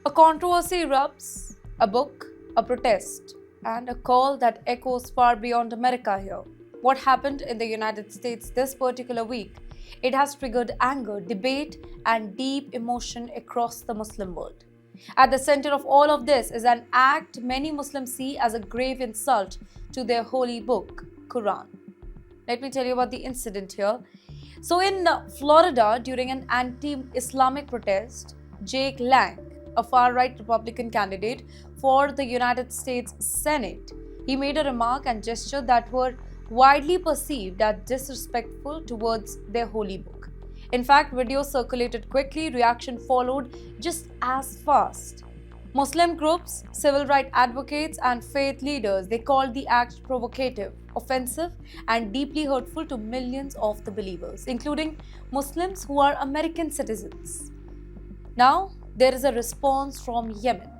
A controversy erupts, a book, a protest, and a call that echoes far beyond America here. What happened in the United States this particular week? It has triggered anger, debate, and deep emotion across the Muslim world. At the center of all of this is an act many Muslims see as a grave insult to their holy book, Quran. Let me tell you about the incident here. So, in Florida, during an anti-Islamic protest, Jake Lang, a far-right Republican candidate for the United States Senate, he made a remark and gesture that were widely perceived as disrespectful towards their holy book. In fact, videos circulated quickly, reaction followed just as fast. Muslim groups, civil rights advocates, and faith leaders, they called the act provocative, offensive, and deeply hurtful to millions of the believers, including Muslims who are American citizens. Now, there is a response from Yemen.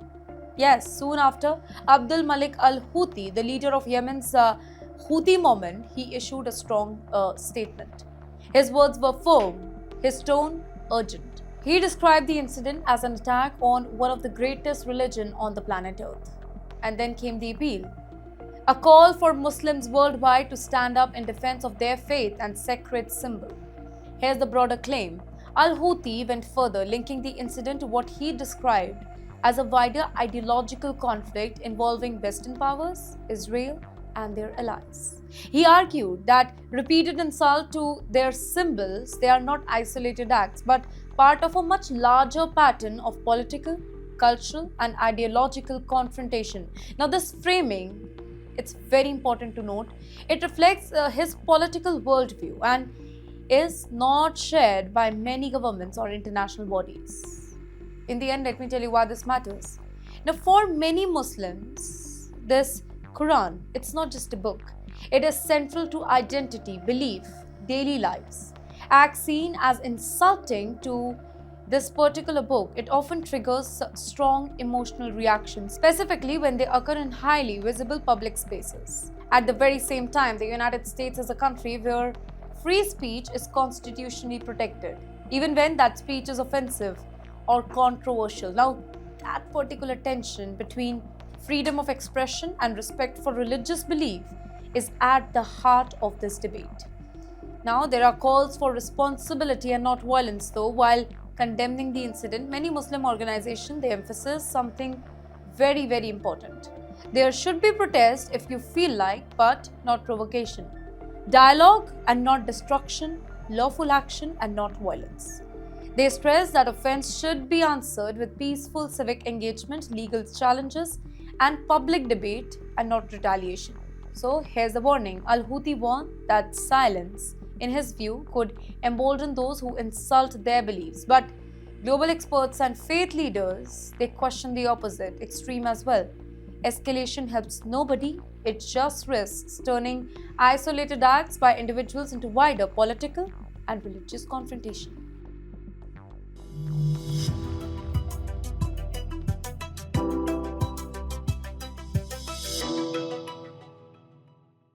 Yes, soon after, Abdul Malik al-Houthi, the leader of Yemen's Houthi movement, he issued a strong statement. His words were firm, his tone urgent. He described the incident as an attack on one of the greatest religions on the planet Earth. And then came the appeal. A call for Muslims worldwide to stand up in defense of their faith and sacred symbol. Here's the broader claim. Al-Houthi went further, linking the incident to what he described as a wider ideological conflict involving Western powers, Israel, and their allies. He argued that repeated insult to their symbols, they are not isolated acts, but part of a much larger pattern of political, cultural, and ideological confrontation. Now, this framing, it's very important to note, it reflects his political worldview and is not shared by many governments or international bodies. In the end, let me tell you why this matters. Now, for many Muslims, this Quran, it's not just a book. It is central to identity, belief, daily lives. Acts seen as insulting to this particular book, it often triggers strong emotional reactions, specifically when they occur in highly visible public spaces. At the very same time, the United States is a country where free speech is constitutionally protected, even when that speech is offensive or controversial. Now, that particular tension between freedom of expression and respect for religious belief is at the heart of this debate. Now, there are calls for responsibility and not violence, though. While condemning the incident, many Muslim organizations, they emphasize something very, very important. There should be protest if you feel like, but not provocation. Dialogue and not destruction, lawful action and not violence. They stress that offense should be answered with peaceful civic engagement, legal challenges, and public debate and not retaliation. So here's the warning. Al-Houthi warned that silence, in his view, could embolden those who insult their beliefs. But global experts and faith leaders, they question the opposite, extreme as well. Escalation helps nobody. It just risks turning isolated acts by individuals into wider political and religious confrontation.